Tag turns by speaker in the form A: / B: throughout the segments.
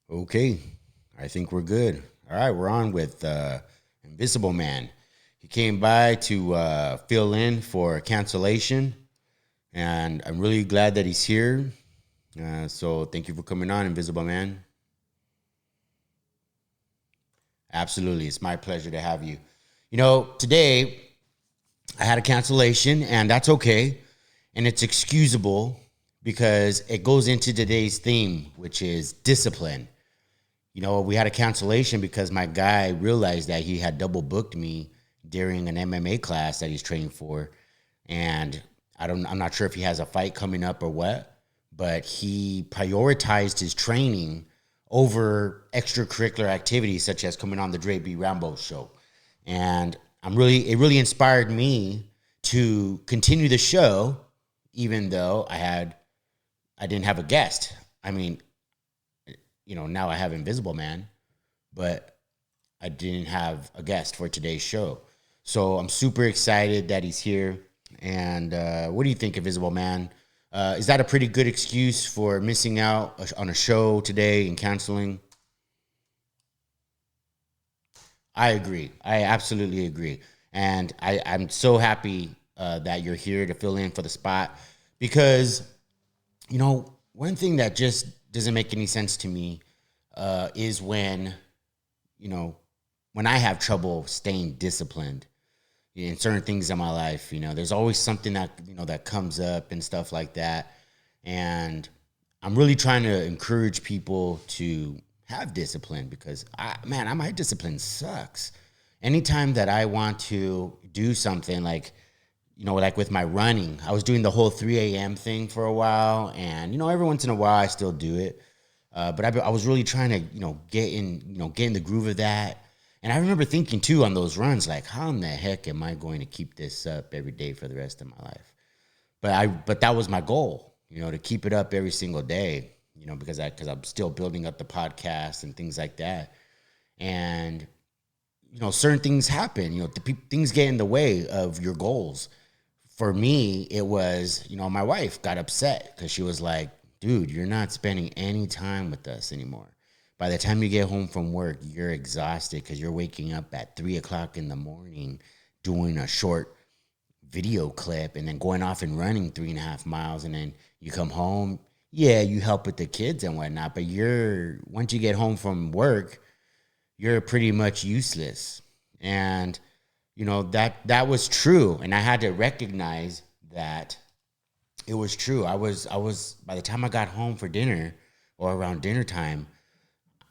A: Okay, I think we're good. All right, we're on with Invisible Man. He came by to fill in for cancellation, and I'm really glad that he's here. So thank you for coming on, Invisible Man. Absolutely, it's my pleasure to have you. Today I had a cancellation, and that's okay, and it's excusable because it goes into today's theme, which is discipline. We had a cancellation because my guy realized that he had double booked me during an MMA class that he's training for. And I'm not sure if he has a fight coming up or what, but he prioritized his training over extracurricular activities such as coming on the Dre B. Rambo show. And it really inspired me to continue the show, even though I didn't have a guest. I mean, now I have Invisible Man, but I didn't have a guest for today's show. So I'm super excited that he's here. And what do you think, Invisible Man? Is that a pretty good excuse for missing out on a show today and canceling? I agree. I absolutely agree. And I'm so happy that you're here to fill in for the spot because, one thing that just doesn't make any sense to me is you know, when I have trouble staying disciplined in certain things in my life. There's always something that comes up and stuff like that. And I'm really trying to encourage people to have discipline because my discipline sucks. Anytime that I want to do something like with my running, I was doing the whole 3 a.m. thing for a while. And, every once in a while I still do it. But I was really trying to, get in the groove of that. And I remember thinking too on those runs, like, how in the heck am I going to keep this up every day for the rest of my life? But that was my goal, to keep it up every single day, because I'm still building up the podcast and things like that. And, certain things happen, things get in the way of your goals. For me, it was, my wife got upset because she was like, dude, you're not spending any time with us anymore. By the time you get home from work, you're exhausted because you're waking up at 3 o'clock in the morning doing a short video clip and then going off and running 3.5 miles. And then you come home. Yeah, you help with the kids and whatnot. But once you get home from work, you're pretty much useless. And, that was true. And I had to recognize that it was true. I was by the time I got home for dinner or around dinner time,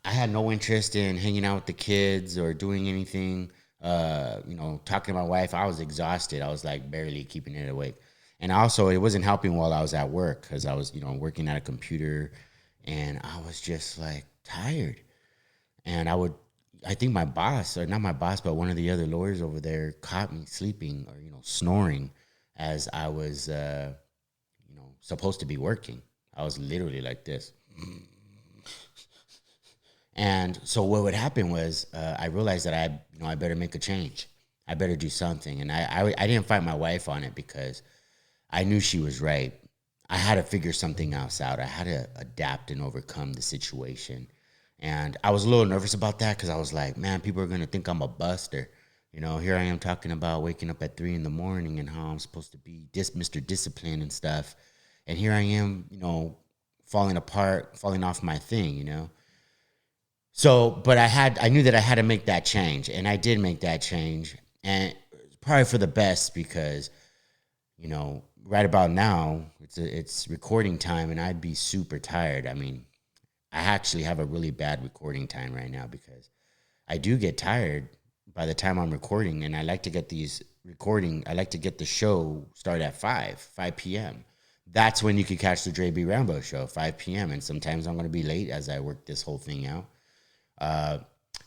A: I had no interest in hanging out with the kids or doing anything. Talking to my wife, I was exhausted. I was like barely keeping it awake. And also, it wasn't helping while I was at work because I was, working at a computer and I was just like tired. And I think my boss, or not my boss, but one of the other lawyers over there caught me sleeping or, snoring as I was, supposed to be working. I was literally like this. And so what would happen was I realized that I better make a change. I better do something. And I didn't fight my wife on it because I knew she was right. I had to figure something else out. I had to adapt and overcome the situation. And I was a little nervous about that because I was like, man, people are going to think I'm a buster. Here I am talking about waking up at 3 in the morning and how I'm supposed to be Mr. Discipline and stuff. And here I am, falling apart, falling off my thing. So, but I knew that I had to make that change, and I did make that change, and probably for the best because, right about now it's recording time, and I'd be super tired. I mean, I actually have a really bad recording time right now because I do get tired by the time I'm recording, and I like to get the show start at 5 p.m. That's when you can catch the Dre B. Rambo show, 5 p.m. And sometimes I'm going to be late as I work this whole thing out.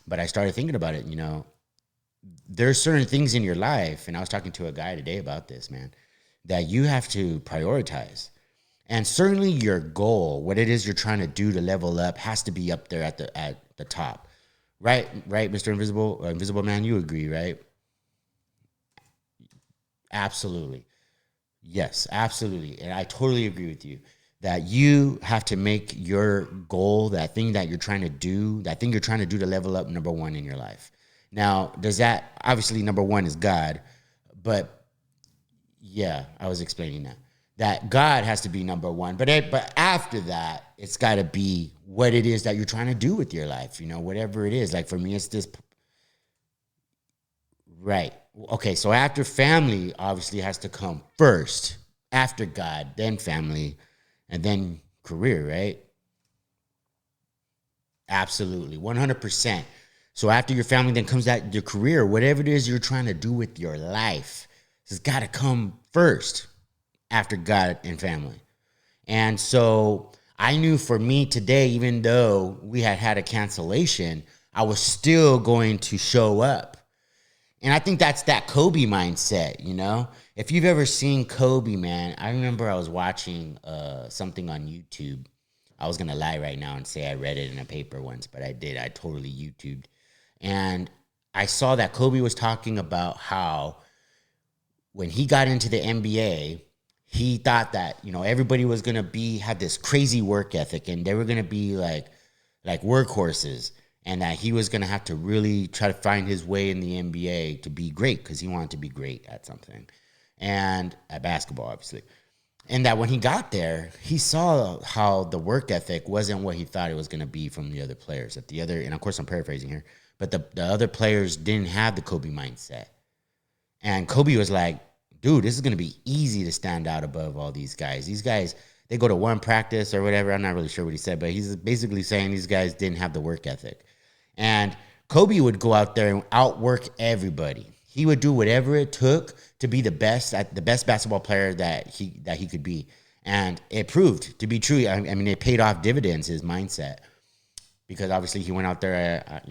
A: But I started thinking about it, there's certain things in your life, and I was talking to a guy today about this, man, that you have to prioritize. And certainly your goal, what it is you're trying to do to level up, has to be up there at the top. Right, Mr. Invisible Man, you agree, right? Absolutely. Yes, absolutely. And I totally agree with you. that you have to make your goal, that thing that you're trying to do, that thing you're trying to do to level up, number one in your life. Now, does that, obviously number one is God, but yeah, I was explaining that God has to be number one, but after that, it's got to be what it is that you're trying to do with your life, whatever it is. Like for me, it's this, right? Okay, so after family, obviously has to come first, after God, then family, and then career, right? Absolutely, 100%. So after your family, then comes that your career, whatever it is you're trying to do with your life, it's got to come first after God and family. And so I knew for me today, even though we had a cancellation, I was still going to show up. And I think that's that Kobe mindset. If you've ever seen Kobe, man, I remember I was watching something on YouTube. I was going to lie right now and say I read it in a paper once, but I did. I totally YouTubed. And I saw that Kobe was talking about how when he got into the NBA, he thought that, everybody was going to have this crazy work ethic and they were going to be like workhorses, and that he was going to have to really try to find his way in the NBA to be great because he wanted to be great at something, and at basketball, obviously. And that when he got there, he saw how the work ethic wasn't what he thought it was going to be from the other players. And of course I'm paraphrasing here, but the other players didn't have the Kobe mindset. And Kobe was like, dude, this is going to be easy to stand out above all these guys. These guys, they go to one practice or whatever. I'm not really sure what he said, but he's basically saying these guys didn't have the work ethic. And Kobe would go out there and outwork everybody. He would do whatever it took to be the best basketball player that he could be. And it proved to be true. I mean, it paid off dividends, his mindset, because obviously he went out there,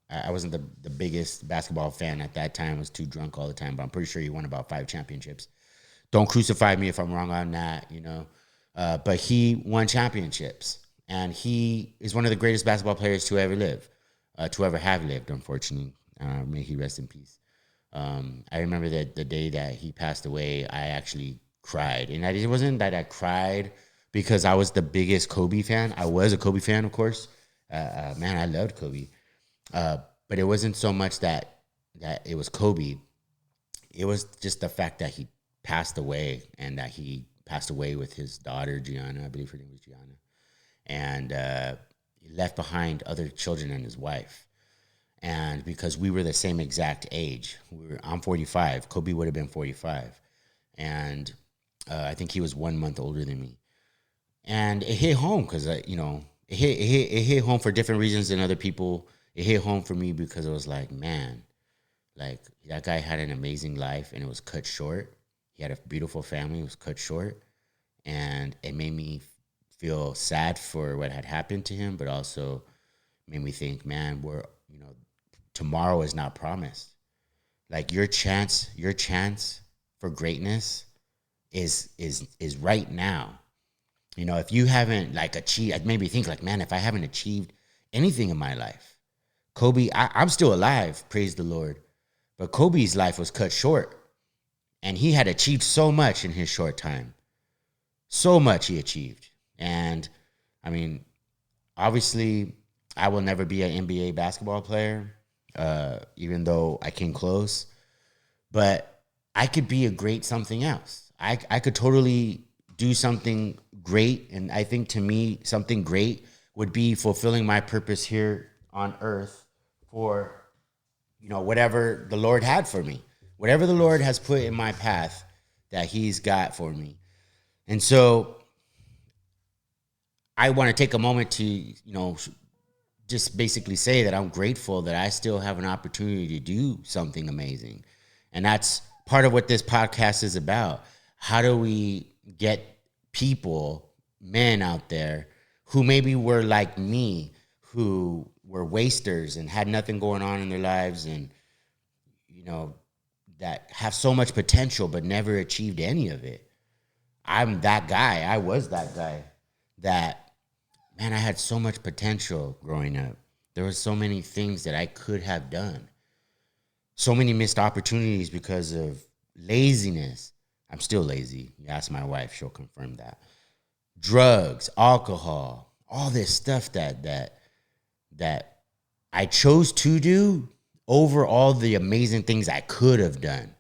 A: I wasn't the biggest basketball fan at that time. I was too drunk all the time, but I'm pretty sure he won about 5 championships. Don't crucify me if I'm wrong on that, but he won championships. And he is one of the greatest basketball players to ever live. To ever have lived, unfortunately. May he rest in peace. I remember that the day that he passed away, I actually cried. And it wasn't that I cried because I was the biggest Kobe fan. I was a Kobe fan, of course. Man, I loved Kobe. But it wasn't so much that it was Kobe. It was just the fact that he passed away, and that he passed away with his daughter, Gianna. I believe her name was Gianna. And he left behind other children and his wife. And because we were the same exact age, I'm 45. Kobe would have been 45. And I think he was 1 month older than me. And it hit home because, it hit home for different reasons than other people. It hit home for me because it was like, man, like that guy had an amazing life and it was cut short. He had a beautiful family. It was cut short. And it made me feel sad for what had happened to him, but also made me think, man, tomorrow is not promised. Like your chance for greatness is right now. If you haven't achieved, it made me think man, if I haven't achieved anything in my life, Kobe, I'm still alive, praise the Lord. But Kobe's life was cut short. And he had achieved so much in his short time. So much he achieved. And, I mean, obviously, I will never be an NBA basketball player, even though I came close. But I could be a great something else. I could totally do something great. And I think to me, something great would be fulfilling my purpose here on earth for, whatever the Lord had for me. Whatever the Lord has put in my path that he's got for me. And so I want to take a moment to, just basically say that I'm grateful that I still have an opportunity to do something amazing. And that's part of what this podcast is about. How do we get people, men out there who maybe were like me, who were wasters and had nothing going on in their lives, and, that have so much potential but never achieved any of it. I'm that guy. I was that guy that, man, I had so much potential growing up. There were so many things that I could have done. So many missed opportunities because of laziness. I'm still lazy. You ask my wife, she'll confirm that. drugs, alcohol, all this stuff that I chose to do over all the amazing things I could have done.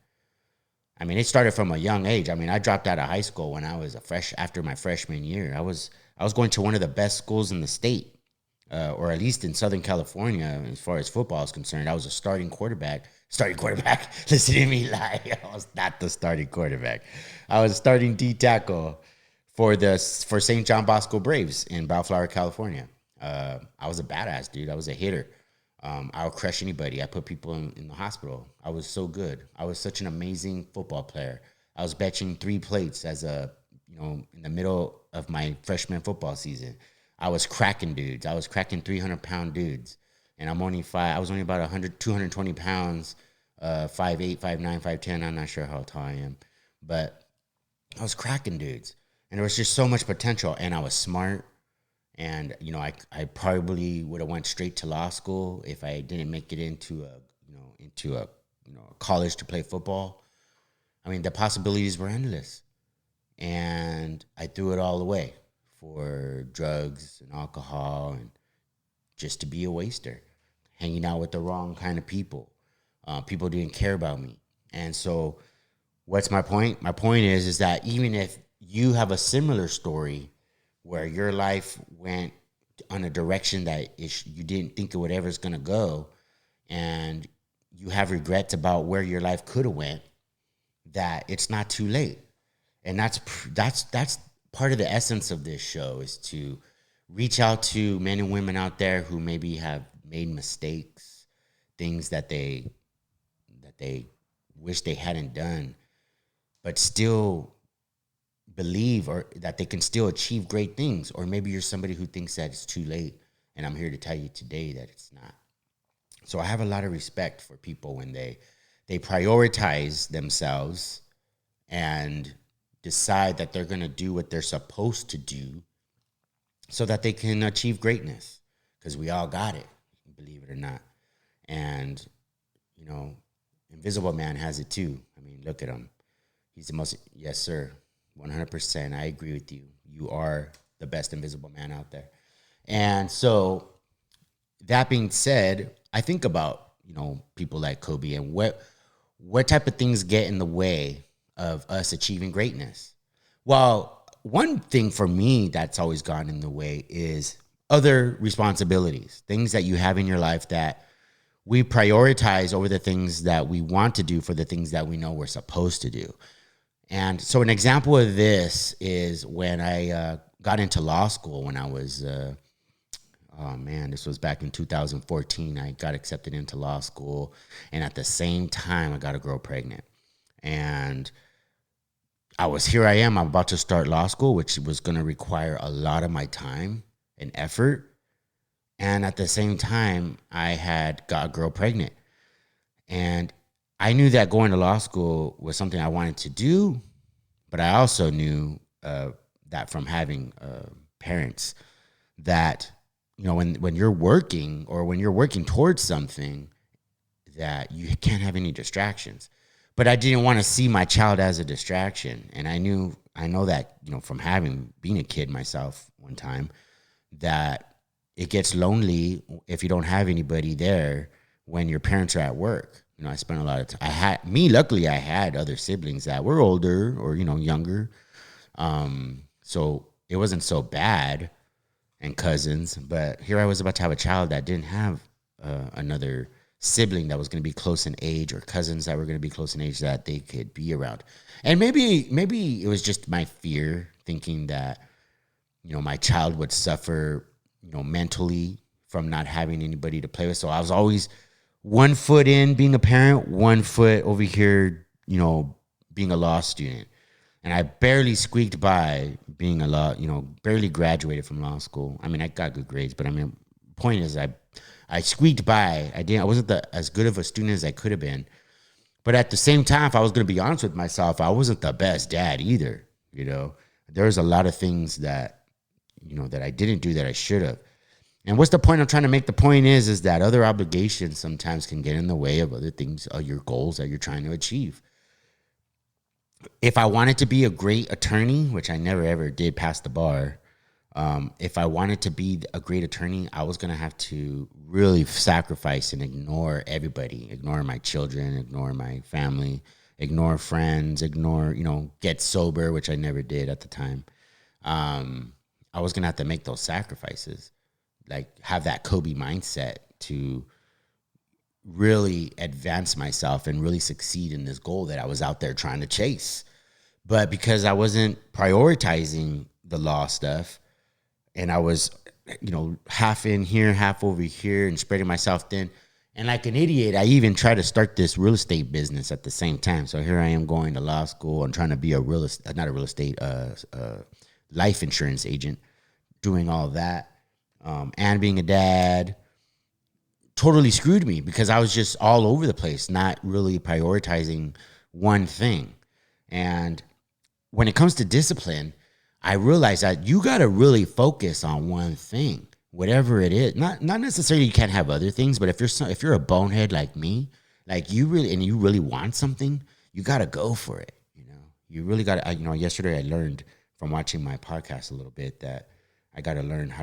A: I mean, it started from a young age. I mean, I dropped out of high school when I was after my freshman year. I was going to one of the best schools in the state, or at least in Southern California, as far as football is concerned. I was a starting quarterback. Starting quarterback. Listen to me lie. I was not the starting quarterback. I was starting D tackle for St. John Bosco Braves in Bellflower, California. I was a badass dude. I was a hitter. I would crush anybody. I put people in the hospital. I was so good. I was such an amazing football player. I was benching 3 plates in the middle of my freshman football season. I was cracking dudes. I was cracking 300-pound dudes. And I was only about 100, 220 pounds, 5'8", 5'9", 5'10". I'm not sure how tall I am. But I was cracking dudes. And there was just so much potential. And I was smart. And I probably would have went straight to law school if I didn't make it into a college to play football. I mean, the possibilities were endless, and I threw it all away for drugs and alcohol and just to be a waster, hanging out with the wrong kind of people. People didn't care about me, and so what's my point? My point is that even if you have a similar story where your life went on a direction that you didn't think it would ever is going to go, and you have regrets about where your life could have went, that it's not too late. And that's part of the essence of this show, is to reach out to men and women out there who maybe have made mistakes, things that they wish they hadn't done, but still believe or that they can still achieve great things. Or maybe you're somebody who thinks that it's too late, and I'm here to tell you today that it's not. So I have a lot of respect for people when they prioritize themselves and decide that they're going to do what they're supposed to do so that they can achieve greatness, because we all got it, believe it or not. And Invisible Man has it too. I mean, look at him. He's the most, yes sir, 100%. I agree with you. You are the best Invisible Man out there. And so, that being said, I think about, people like Kobe and what type of things get in the way of us achieving greatness. Well, one thing for me that's always gone in the way is other responsibilities, things that you have in your life that we prioritize over the things that we want to do for the things that we know we're supposed to do. And so an example of this is when I got into law school when I was, this was back in 2014. I got accepted into law school. And at the same time, I got a girl pregnant. And I'm about to start law school, which was going to require a lot of my time and effort. And at the same time, I had got a girl pregnant. And I knew that going to law school was something I wanted to do, but I also knew that from having parents that, when you're working or when you're working towards something, that you can't have any distractions. But I didn't want to see my child as a distraction. And I know that, from being a kid myself one time, that it gets lonely if you don't have anybody there when your parents are at work. I spent a lot of time. Luckily, I had other siblings that were older or, younger. So it wasn't so bad, and cousins. But here I was about to have a child that didn't have another sibling that was going to be close in age, or cousins that were going to be close in age that they could be around. And maybe it was just my fear, thinking that, my child would suffer, mentally from not having anybody to play with. So I was always one foot in being a parent, one foot over here, being a law student. And I barely squeaked by being barely graduated from law school. I mean, I got good grades, but point is I squeaked by. I wasn't as good of a student as I could have been. But at the same time, if I was going to be honest with myself, I wasn't the best dad either. There was a lot of things that I didn't do that I should have. And what's the point I'm trying to make? The point is that other obligations sometimes can get in the way of other things, your goals that you're trying to achieve. if I wanted to be a great attorney, which I never ever did pass the bar, if I wanted to be a great attorney, I was gonna have to really sacrifice and ignore everybody, ignore my children, ignore my family, ignore friends, ignore, get sober, which I never did at the time. I was gonna have to make those sacrifices, like have that Kobe mindset to really advance myself and really succeed in this goal that I was out there trying to chase. But because I wasn't prioritizing the law stuff, and I was, half in here, half over here, and spreading myself thin. And like an idiot, I even tried to start this real estate business at the same time. So here I am going to law school and trying to be life insurance agent, doing all that, and being a dad. Totally screwed me because I was just all over the place, not really prioritizing one thing. And when it comes to discipline, I realized that you got to really focus on one thing, whatever it is. Not necessarily you can't have other things, but if you're a bonehead like me, like you really want something, you got to go for it. You really got to. Yesterday I learned from watching my podcast a little bit that I got to learn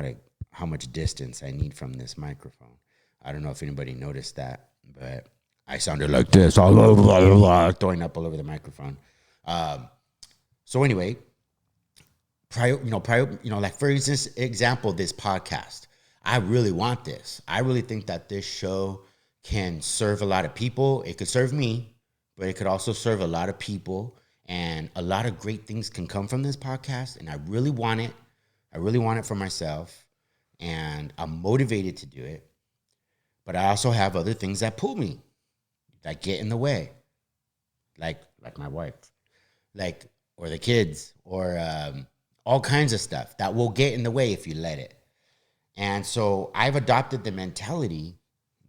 A: how much distance I need from this microphone. I don't know if anybody noticed that, but I sounded like this, all over, throwing up all over the microphone. So anyway, like for instance, this podcast. I really want this. I really think that this show can serve a lot of people. It could serve me, but it could also serve a lot of people, and a lot of great things can come from this podcast. And I really want it. I really want it for myself, and I'm motivated to do it. But I also have other things that pull me, that get in the way, like my wife, or the kids, or all kinds of stuff that will get in the way if you let it. And so I've adopted the mentality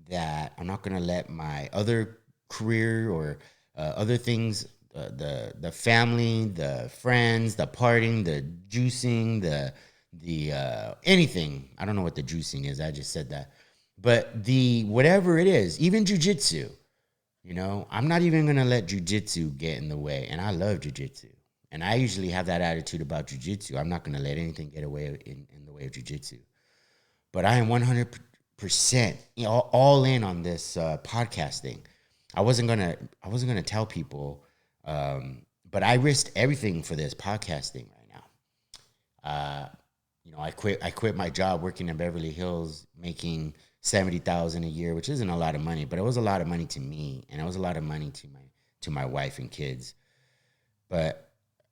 A: that I'm not going to let my other career or other things, the family, the friends, the partying, the juicing, the anything. I don't know what the juicing is. I just said that. But the whatever it is, even jujitsu, I'm not even going to let jujitsu get in the way. And I love jujitsu. And I usually have that attitude about jujitsu. I'm not going to let anything get away in the way of jujitsu. But I am 100% all in on this podcasting. I wasn't gonna tell people, but I risked everything for this podcasting right now. I quit my job working in Beverly Hills, making $70,000 a year, which isn't a lot of money, but it was a lot of money to me, and it was a lot of money to my wife and kids. But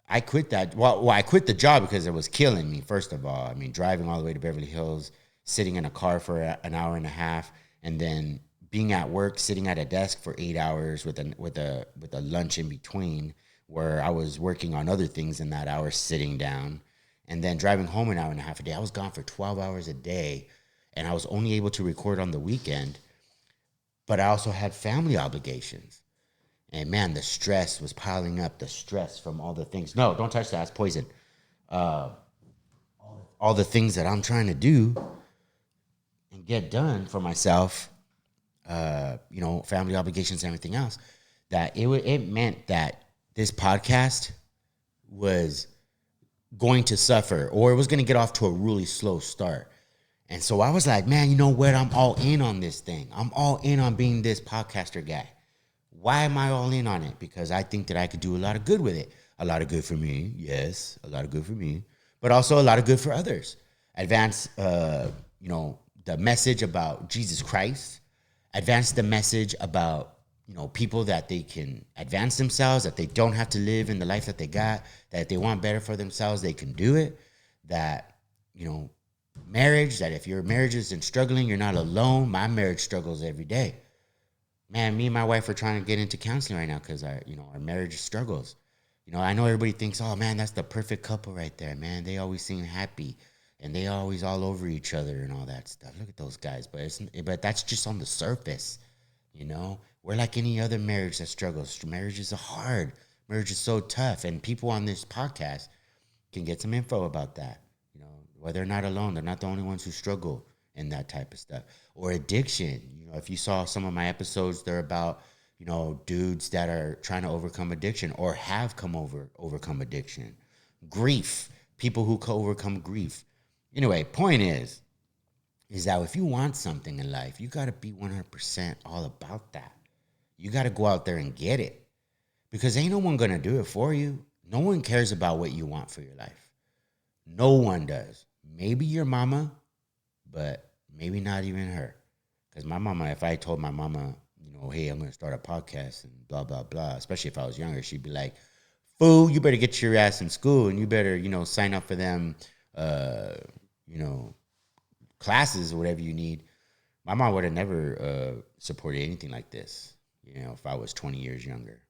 A: I quit that. Well, I quit the job because it was killing me. First of all, I mean, driving all the way to Beverly Hills, sitting in a car for an hour and a half, and then being at work, sitting at a desk for 8 hours with a lunch in between, where I was working on other things in that hour, sitting down, and then driving home an hour and a half a day. I was gone for 12 hours a day, and I was only able to record on the weekend. But I also had family obligations. And man, the stress was piling up, the stress from all the things. No, don't touch that. It's poison. All the things that I'm trying to do and get done for myself, family obligations and everything else, that it meant that this podcast was going to suffer, or it was going to get off to a really slow start. And so I was like, man, you know what? I'm all in on this thing. I'm all in on being this podcaster guy. Why am I all in on it? Because I think that I could do a lot of good with it. A lot of good for me, yes, a lot of good for me, but also a lot of good for others. Advance, the message about Jesus Christ. Advance the message about, people that they can advance themselves, that they don't have to live in the life that they got, that if they want better for themselves, they can do it. That, marriage, that if your marriage isn't struggling, you're not alone. My marriage struggles every day. Man, me and my wife are trying to get into counseling right now because our marriage struggles. I know everybody thinks, oh man, that's the perfect couple right there, man. They always seem happy and they always all over each other and all that stuff. Look at those guys, but that's just on the surface. We're like any other marriage that struggles. Marriages are hard. Marriage is so tough, and people on this podcast can get some info about that. Where they're not alone. They're not the only ones who struggle in that type of stuff. Or addiction. If you saw some of my episodes, they're about dudes that are trying to overcome addiction or have overcome addiction, grief, people who overcome grief. Anyway, point is that if you want something in life, you got to be 100% all about that. You got to go out there and get it because ain't no one going to do it for you. No one cares about what you want for your life. No one does. Maybe your mama, but maybe not even her. Because my mama, if I told my mama, hey, I'm going to start a podcast and blah, blah, blah, especially if I was younger, she'd be like, fool, you better get your ass in school and you better, sign up for them, classes or whatever you need. My mom would have never supported anything like this, if I was 20 years younger.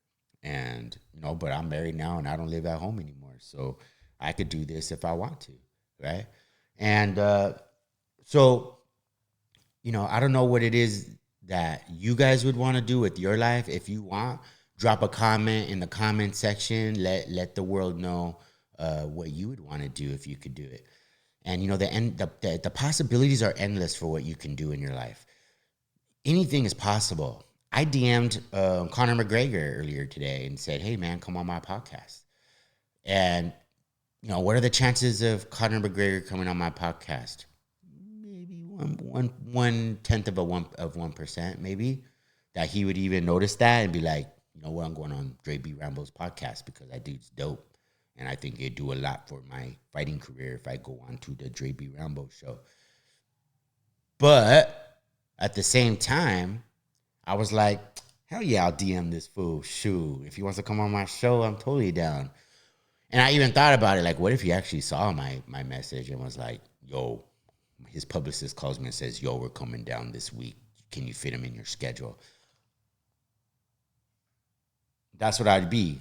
A: And, but I'm married now and I don't live at home anymore. So I could do this if I want to, right? And so, I don't know what it is that you guys would want to do with your life. If you want, drop a comment in the comment section. Let the world know what you would want to do if you could do it. And the possibilities are endless for what you can do in your life. Anything is possible. I DM'd Conor McGregor earlier today and said, "Hey man, come on my podcast." And what are the chances of Conor McGregor coming on my podcast? Maybe one tenth of 1%, maybe, that he would even notice that and be like, you know what, I'm going on Dre B. Rambo's podcast because that dude's dope. And I think it'd do a lot for my fighting career if I go on to the Dre B. Rambo show. But at the same time, I was like, hell yeah, I'll DM this fool. Shoot, if he wants to come on my show, I'm totally down. And I even thought about it, like, what if he actually saw my message and was like, yo, his publicist calls me and says, yo, we're coming down this week. Can you fit him in your schedule? That's what I'd be.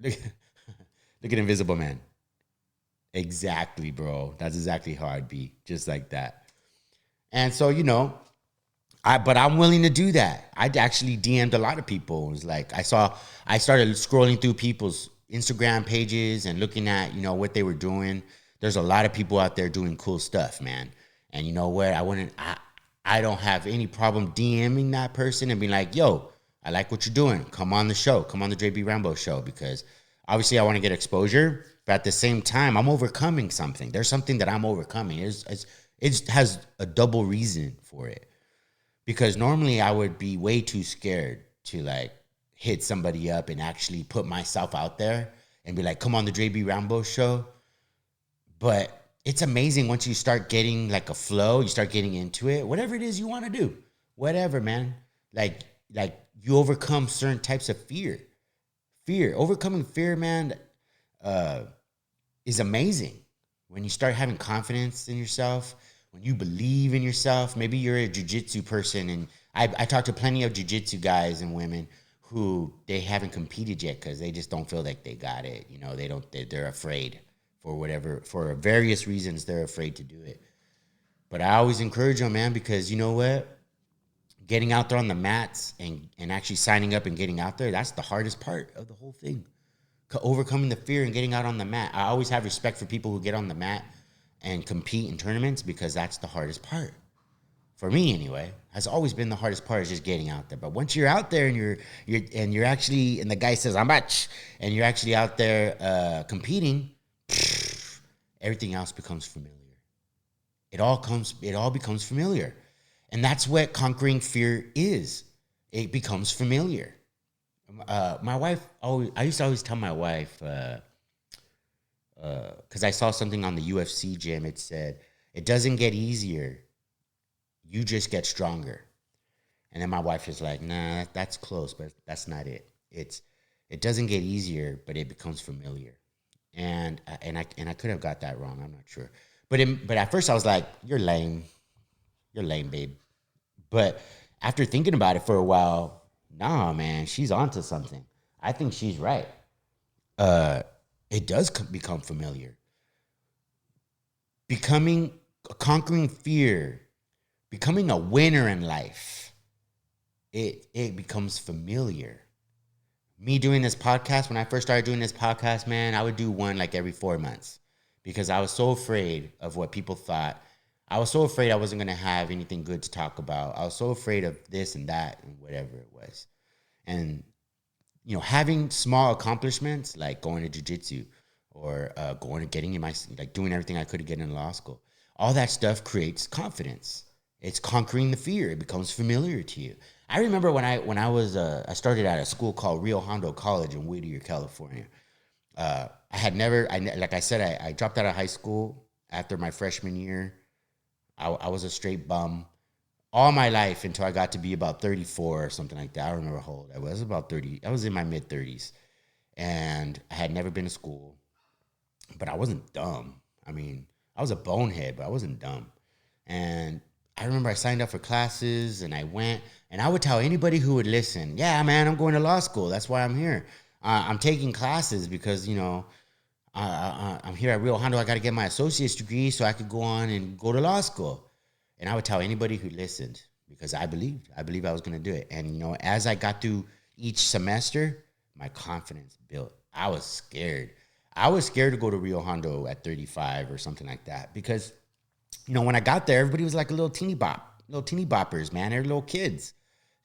A: Look at Invisible Man. Exactly, bro. That's exactly how I'd be. Just like that. And so, but I'm willing to do that. I'd actually DM'd a lot of people. It was like, I started scrolling through people's Instagram pages and looking at, what they were doing. There's a lot of people out there doing cool stuff, man. And you know what? I don't have any problem DMing that person and being like, yo, I like what you're doing. Come on the show. Come on the Dre B. Rambo show, because obviously I want to get exposure, but at the same time, I'm overcoming something. There's something that I'm overcoming. It has a double reason for it. Because normally I would be way too scared to like hit somebody up and actually put myself out there and be like, come on the Dre B. Rambo show. But it's amazing once you start getting like a flow, you start getting into it, whatever it is you want to do, whatever, man. Like you overcome certain types of fear. Overcoming fear, man, is amazing. When you start having confidence in yourself, when you believe in yourself. Maybe you're a jiu-jitsu person, and I talk to plenty of jiu-jitsu guys and women who they haven't competed yet because they just don't feel like they got it. They're afraid for various reasons. They're afraid to do it. But I always encourage them, man, because you know what? Getting out there on the mats and actually signing up and getting out there, that's the hardest part of the whole thing. Overcoming the fear and getting out on the mat. I always have respect for people who get on the mat and compete in tournaments because that's the hardest part. For me, anyway, has always been the hardest part is just getting out there. But once you're out there and you're actually, and the guy says, I'm out, and you're actually out there competing, everything else becomes familiar. It all becomes familiar. And that's what conquering fear is. It becomes familiar. My wife, I used to always tell my wife, because I saw something on the UFC gym. It said, it doesn't get easier. You just get stronger. And then my wife was like, nah, that's close, but that's not it. It doesn't get easier, but it becomes familiar. And I could have got that wrong. I'm not sure. But at first I was like, you're lame. You're lame, babe. But after thinking about it for a while, nah, man, she's onto something. I think she's right. It does become familiar. Conquering fear, becoming a winner in life, it becomes familiar. Me doing this podcast, when I first started doing this podcast, man, I would do one like every 4 months because I was so afraid of what people thought. I was so afraid I wasn't going to have anything good to talk about. I was so afraid of this and that and whatever it was. And, having small accomplishments like going to jiu-jitsu or going and getting in like doing everything I could to get into law school, all that stuff creates confidence. It's conquering the fear. It becomes familiar to you. I remember when I started at a school called Rio Hondo College in Whittier, California. Like I said, I dropped out of high school after my freshman year. I was a straight bum all my life until I got to be about 34 or something like that. I don't remember how old I was. About 30. I was in my mid 30s, and I had never been to school, but I wasn't dumb. I mean, I was a bonehead, but I wasn't dumb. And I remember I signed up for classes and I went, and I would tell anybody who would listen, yeah, man, I'm going to law school. That's why I'm here. I'm taking classes because, I'm here at Rio Hondo. I got to get my associate's degree so I could go on and go to law school. And I would tell anybody who listened because I believed I was going to do it. And, as I got through each semester, my confidence built. I was scared. I was scared to go to Rio Hondo at 35 or something like that because, when I got there, everybody was like a little teeny boppers, man. They're little kids.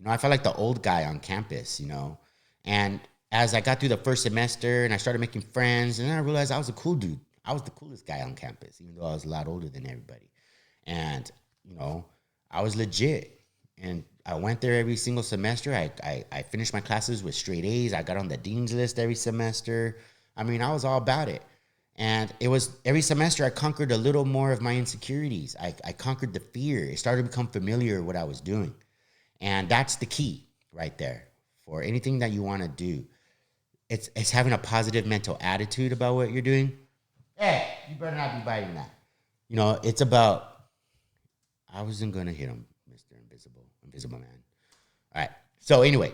A: I felt like the old guy on campus, And as I got through the first semester and I started making friends, and then I realized I was a cool dude. I was the coolest guy on campus, even though I was a lot older than everybody. And, I was legit. And I went there every single semester. I finished my classes with straight A's. I got on the dean's list every semester. I mean, I was all about it. And it was every semester I conquered a little more of my insecurities. I conquered the fear. It started to become familiar what I was doing. And that's the key right there for anything that you want to do. It's having a positive mental attitude about what you're doing. Hey, you better not be biting that. It's about, I wasn't going to hit him, Mr. Invisible Man. All right. So anyway,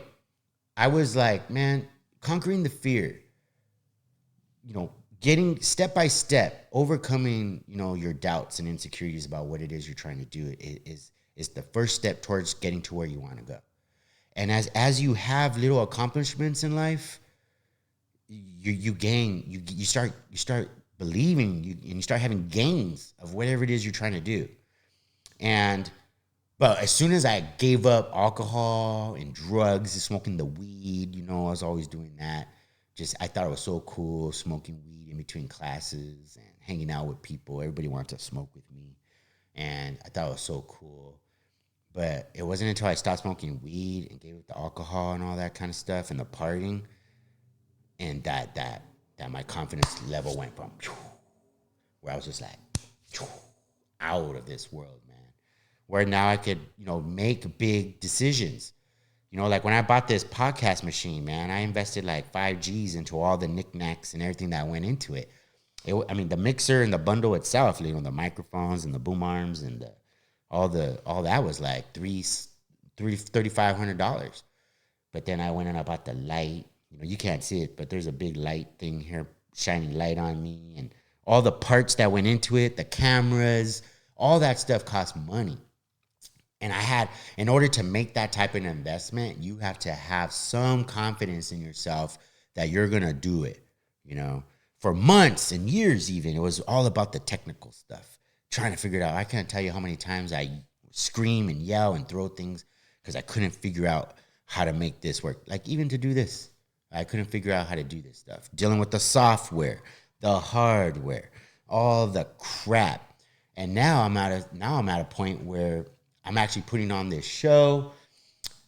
A: I was like, man, conquering the fear, getting step by step, overcoming, your doubts and insecurities about what it is you're trying to do is the first step towards getting to where you want to go. And as you have little accomplishments in life, you start believing, and you start having gains of whatever it is you're trying to do. But as soon as I gave up alcohol and drugs and smoking the weed, I was always doing that. I thought it was so cool smoking weed in between classes and hanging out with people. Everybody wanted to smoke with me. And I thought it was so cool. But it wasn't until I stopped smoking weed and gave up the alcohol and all that kind of stuff and the partying, and that my confidence level went from where I was just like out of this world, man. Where now I could, make big decisions. Like when I bought this podcast machine, man, I invested like 5 G's into all the knickknacks and everything that went into it. The mixer and the bundle itself, the microphones and the boom arms and all that was like $3,500. But then I went and I bought the light. You can't see it, but there's a big light thing here, shining light on me, and all the parts that went into it, the cameras, all that stuff cost money. And in order to make that type of investment, you have to have some confidence in yourself that you're going to do it, for months and years even. It was all about the technical stuff, trying to figure it out. I can't tell you how many times I scream and yell and throw things because I couldn't figure out how to make this work. Like even to do this, I couldn't figure out how to do this stuff. Dealing with the software, the hardware, all the crap. And now I'm at a point where I'm actually putting on this show.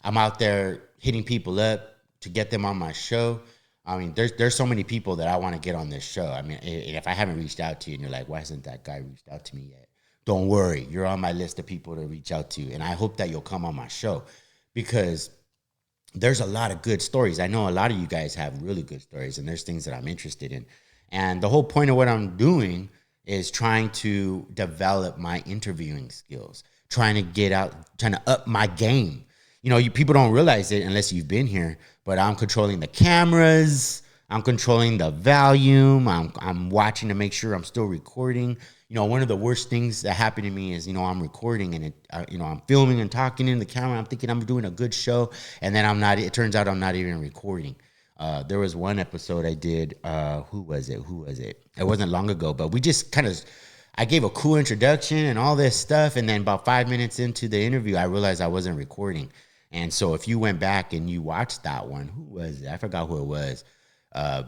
A: I'm out there hitting people up to get them on my show. I mean, there's so many people that I want to get on this show. I mean, if I haven't reached out to you and you're like, why hasn't that guy reached out to me yet? Don't worry. You're on my list of people to reach out to. And I hope that you'll come on my show because there's a lot of good stories. I know a lot of you guys have really good stories, and there's things that I'm interested in. And the whole point of what I'm doing is trying to develop my interviewing skills, trying to up my game. You people don't realize it unless you've been here, but I'm controlling the cameras. I'm controlling the volume. I'm watching to make sure I'm still recording. One of the worst things that happened to me is, I'm recording and I'm filming and talking in the camera. I'm thinking I'm doing a good show, and then I'm not. It turns out I'm not even recording. There was one episode I did. Who was it? It wasn't long ago, but we just I gave a cool introduction and all this stuff, and then about 5 minutes into the interview, I realized I wasn't recording. And so if you went back and you watched that one, who was it? I forgot who it was. Uh,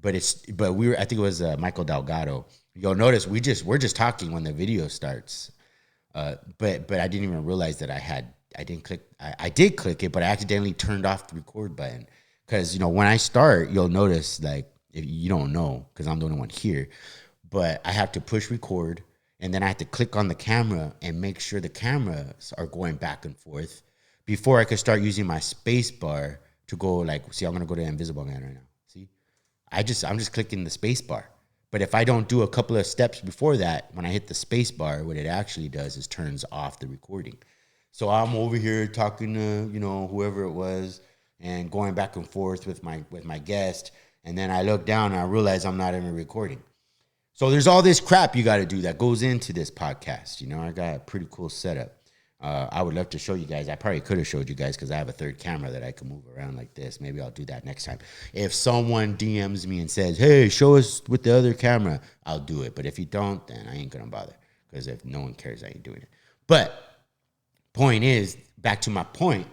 A: I think it was Michael Delgado. You'll notice we're just talking when the video starts. But I didn't even realize that I did click it, but I accidentally turned off the record button. Because, when I start, you'll notice, like, if you don't know, because I'm the only one here, but I have to push record, and then I have to click on the camera and make sure the cameras are going back and forth before I could start using my space bar to go, like, see, I'm going to go to Invisible Man right now. See? I'm just clicking the space bar. But if I don't do a couple of steps before that, when I hit the space bar, what it actually does is turns off the recording. So I'm over here talking to, whoever it was and going back and forth with my guest. And then I look down and I realize I'm not even recording. So there's all this crap you got to do that goes into this podcast. I got a pretty cool setup. I would love to show you guys. I probably could have showed you guys because I have a third camera that I can move around like this. Maybe I'll do that next time. If someone DMs me and says, hey, show us with the other camera, I'll do it. But if you don't, then I ain't going to bother, because if no one cares, I ain't doing it. But point is, back to my point,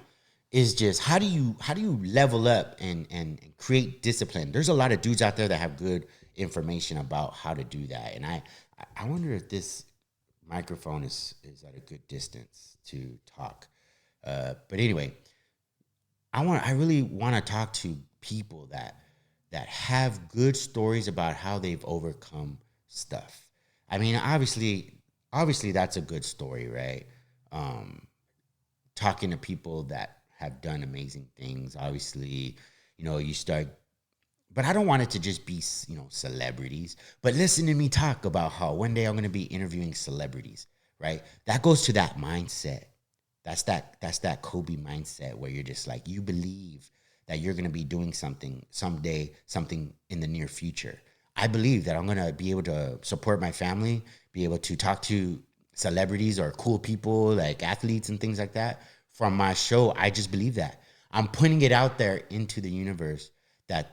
A: is just how do you level up and create discipline? There's a lot of dudes out there that have good information about how to do that. And I wonder if this microphone is at a good distance to talk. But anyway, I really want to talk to people that have good stories about how they've overcome stuff. I mean, obviously that's a good story, right? Talking to people that have done amazing things. Obviously, you start, but I don't want it to just be, celebrities. But listen to me talk about how one day I'm going to be interviewing celebrities, right? That goes to that mindset. That's that Kobe mindset where you're just like, you believe that you're going to be doing something someday, something in the near future. I believe that I'm going to be able to support my family, be able to talk to celebrities or cool people like athletes and things like that from my show. I just believe that. I'm putting it out there into the universe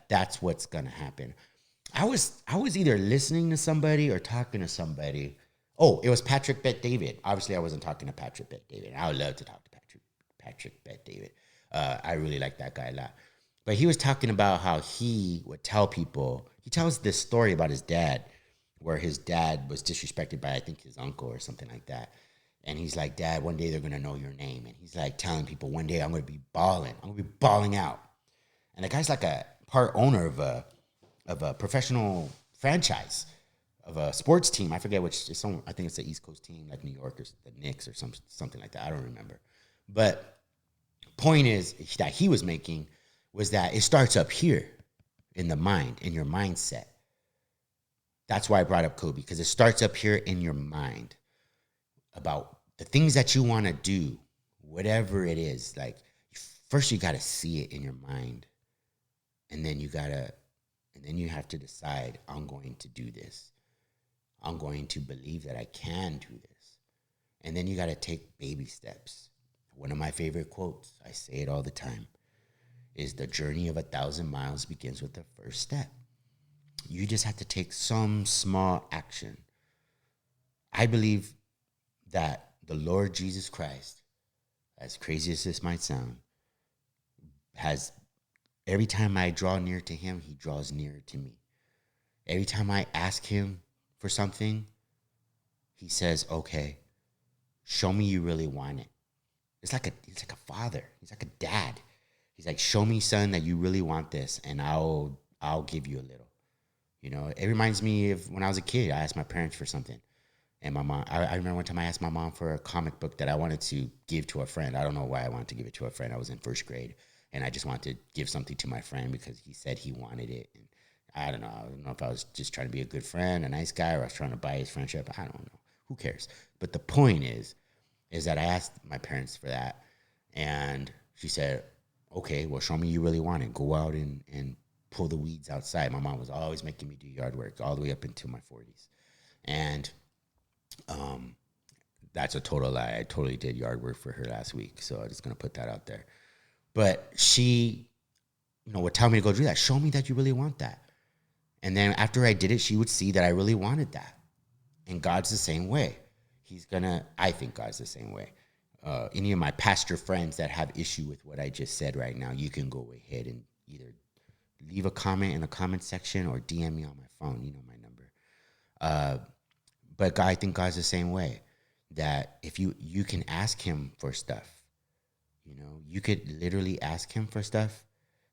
A: that's what's going to happen. I was either listening to somebody or talking to somebody. Oh, it was Patrick Bet David. Obviously, I wasn't talking to Patrick Bet David. I would love to talk to Patrick Bet David. I really like that guy a lot. But he was talking about how he would tell people. He tells this story about his dad, where his dad was disrespected by, I think, his uncle or something like that. And he's like, Dad, one day they're going to know your name. And he's like telling people, one day I'm going to be balling. I'm going to be balling out. And the guy's like a part owner of a professional franchise of a sports team. I forget which. I think it's the East Coast team, like New York or the Knicks or something like that. I don't remember. But point is that he was making was that it starts up here in the mind, in your mindset. That's why I brought up Kobe, because it starts up here in your mind about the things that you want to do, whatever it is. Like, first you got to see it in your mind. And then you have to decide, I'm going to do this. I'm going to believe that I can do this. And then you got to take baby steps. One of my favorite quotes, I say it all the time, is the journey of 1,000 miles begins with the first step. You just have to take some small action. I believe that the Lord Jesus Christ, as crazy as this might sound, has, every time I draw near to him, he draws nearer to me. Every time I ask him for something, he says, okay, show me you really want it. He's like a father. He's like a dad. He's like, show me, son, that you really want this, and I'll give you a little. It reminds me of when I was a kid. I asked my parents for something. And my mom, I remember one time I asked my mom for a comic book that I wanted to give to a friend. I don't know why I wanted to give it to a friend. I was in first grade. And I just wanted to give something to my friend because he said he wanted it. And I don't know if I was just trying to be a good friend, a nice guy, or I was trying to buy his friendship. I don't know. Who cares? But the point is that I asked my parents for that. And she said, okay, well, show me you really want it. Go out and pull the weeds outside. My mom was always making me do yard work all the way up into my 40s. And that's a total lie. I totally did yard work for her last week. So I'm just going to put that out there. But she, would tell me to go do that. Show me that you really want that. And then after I did it, she would see that I really wanted that. And God's the same way. I think God's the same way. any of my pastor friends that have issue with what I just said right now, you can go ahead and either leave a comment in the comment section or DM me on my phone. You know my number. But God, I think God's the same way. That if you can ask him for stuff, you could literally ask him for stuff.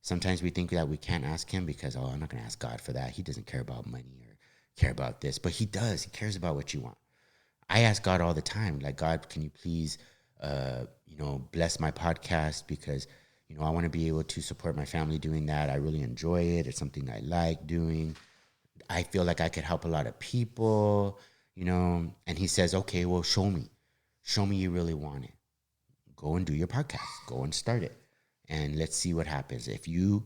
A: Sometimes we think that we can't ask him because, I'm not going to ask God for that. He doesn't care about money or care about this, but he does. He cares about what you want. I ask God all the time, like, God, can you please, bless my podcast because, I want to be able to support my family doing that. I really enjoy it. It's something I like doing. I feel like I could help a lot of people, and he says, okay, well, show me you really want it. Go and do your podcast. Go and start it. And let's see what happens. If you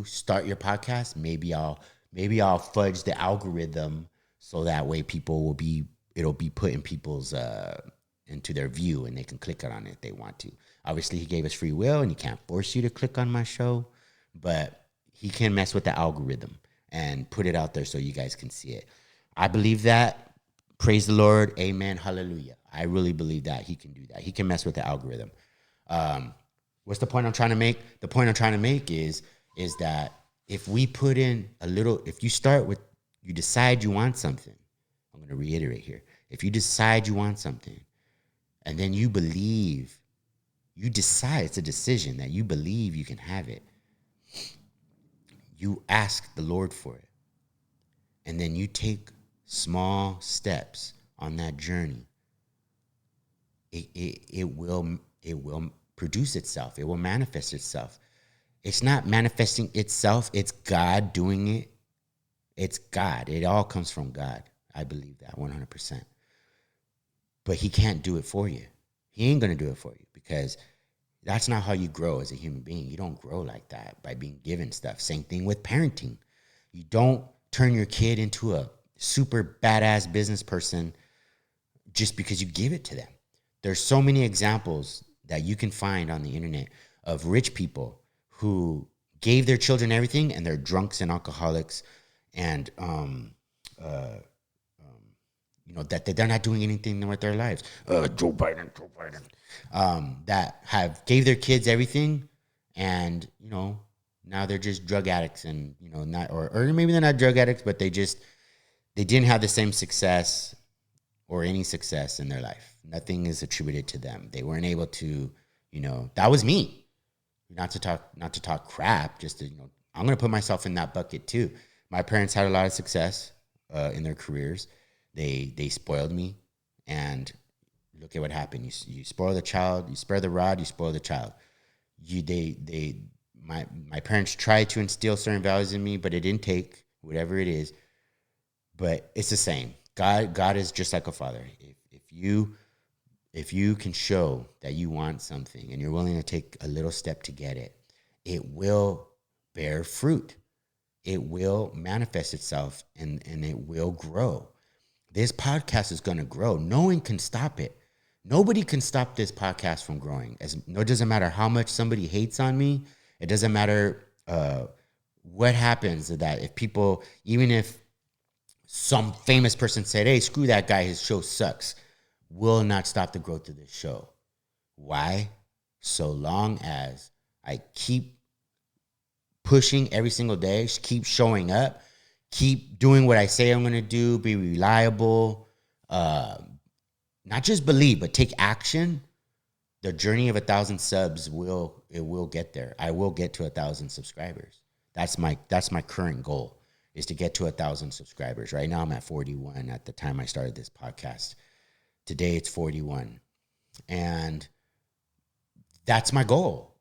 A: start your podcast, maybe I'll fudge the algorithm so that way it'll be put in people's into their view and they can click on it if they want to. Obviously, he gave us free will and he can't force you to click on my show, but he can mess with the algorithm and put it out there so you guys can see it. I believe that. Praise the Lord. Amen. Hallelujah. I really believe that he can do that. He can mess with the algorithm. What's the point I'm trying to make? The point I'm trying to make is that if we put in if you start with, you decide you want something. I'm going to reiterate here. If you decide you want something and then you decide, it's a decision that you believe you can have it. You ask the Lord for it. And then you take small steps on that journey. It will produce itself. It will manifest itself. It's not manifesting itself. It's God doing it. It's God. It all comes from God. I believe that 100%. But he can't do it for you. He ain't going to do it for you because that's not how you grow as a human being. You don't grow like that by being given stuff. Same thing with parenting. You don't turn your kid into a super badass business person just because you give it to them. There's so many examples that you can find on the internet of rich people who gave their children everything and they're drunks and alcoholics and that they're not doing anything with their lives. Joe Biden. That have gave their kids everything and now they're just drug addicts and not or maybe they're not drug addicts, but they didn't have the same success or any success in their life. Nothing is attributed to them. They weren't able to, that was me. Not to talk crap, just to, I'm going to put myself in that bucket too. My parents had a lot of success in their careers. They spoiled me, and look at what happened. You spoil the child, you spare the rod, you spoil the child. My parents tried to instill certain values in me, but it didn't take, whatever it is. But it's the same. God is just like a father. If you can show that you want something and you're willing to take a little step to get it, it will bear fruit. It will manifest itself and it will grow. This podcast is going to grow. No one can stop it. Nobody can stop this podcast from growing. It doesn't matter how much somebody hates on me. It doesn't matter what happens. That if people, even if some famous person said, hey, screw that guy, his show sucks, will not stop the growth of this show. Why? So long as I keep pushing every single day, keep showing up, keep doing what I say I'm going to do, be reliable, not just believe, but take action. The journey of 1,000 subs will get there. I will get to 1,000 subscribers. That's my current goal, is to get to 1,000 subscribers. Right now I'm at 41 at the time I started this podcast. Today it's 41. And that's my goal.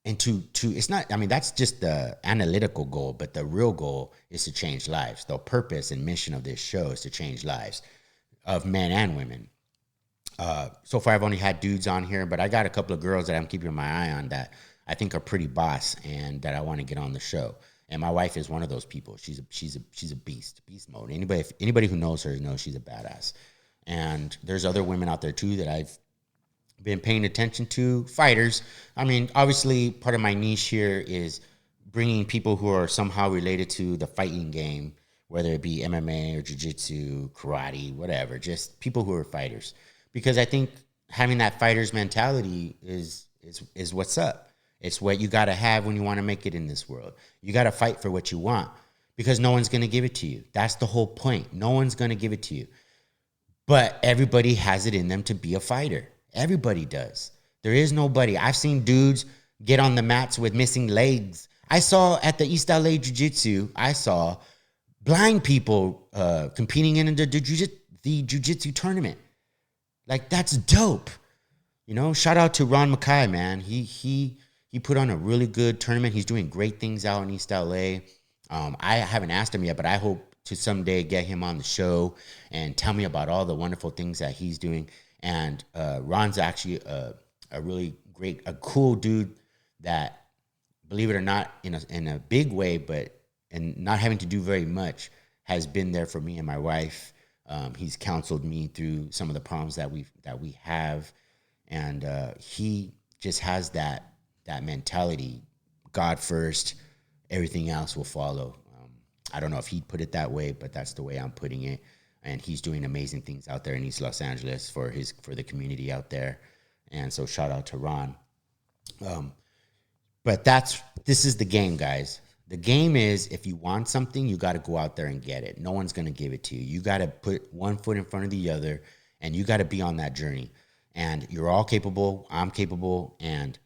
A: And to it's not, that's just the analytical goal, but the real goal is to change lives. The purpose and mission of this show is to change lives of men and women. So far I've only had dudes on here, but I got a couple of girls that I'm keeping my eye on that I think are pretty boss and that I want to get on the show. And my wife is one of those people. She's a beast mode. Anybody who knows her knows she's a badass. And there's other women out there too that I've been paying attention to, fighters. Obviously part of my niche here is bringing people who are somehow related to the fighting game, whether it be MMA or jiu-jitsu, karate, whatever, just people who are fighters. Because I think having that fighter's mentality is what's up. It's what you got to have when you want to make it in this world. You got to fight for what you want because no one's going to give it to you. That's the whole point. No one's going to give it to you. But everybody has it in them to be a fighter. Everybody does. There is nobody. I've seen dudes get on the mats with missing legs. I saw at the East LA Jiu-Jitsu, I saw blind people competing in the jiu-jitsu tournament. Like, that's dope. You know, shout out to Ron Mackay, man. He put on a really good tournament. He's doing great things out in East LA. I haven't asked him yet, but I hope to someday get him on the show and tell me about all the wonderful things that he's doing. And Ron's actually a really great, a cool dude that, believe it or not, in a big way, but and not having to do very much, has been there for me and my wife. He's counseled me through some of the problems that we have, and he just has that mentality. God first, everything else will follow. I don't know if he'd put it that way, but that's the way I'm putting it. And he's doing amazing things out there in East Los Angeles for the community out there. And so shout out to Ron. But this is the game, guys. The game is, if you want something, you got to go out there and get it. No one's going to give it to you. You got to put one foot in front of the other, and you got to be on that journey. And you're all capable. I'm capable. And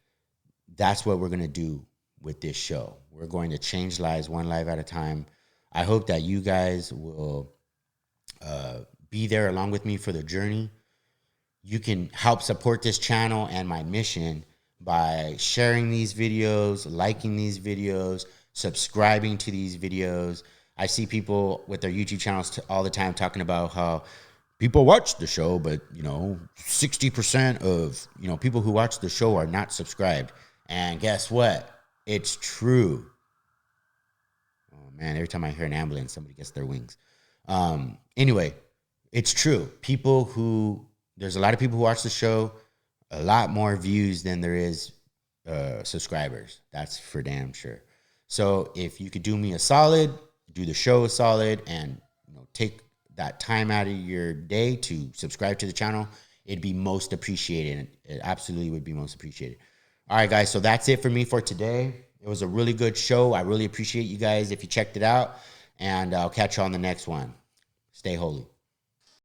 A: that's what we're going to do with this show. We're going to change lives one life at a time. I hope that you guys will be there along with me for the journey. You can help support this channel and my mission by sharing these videos, liking these videos, subscribing to these videos. I see people with their YouTube channels all the time talking about how people watch the show, but 60% of people who watch the show are not subscribed. And guess what? It's true. Oh man, every time I hear an ambulance, somebody gets their wings. Anyway, it's true. There's a lot of people who watch the show, a lot more views than there is subscribers. That's for damn sure. So if you could do me a solid, do the show a solid, and take that time out of your day to subscribe to the channel, it'd be most appreciated. It absolutely would be most appreciated. All right, guys, so that's it for me for today. It was a really good show. I really appreciate you guys if you checked it out, and I'll catch you on the next one. Stay holy.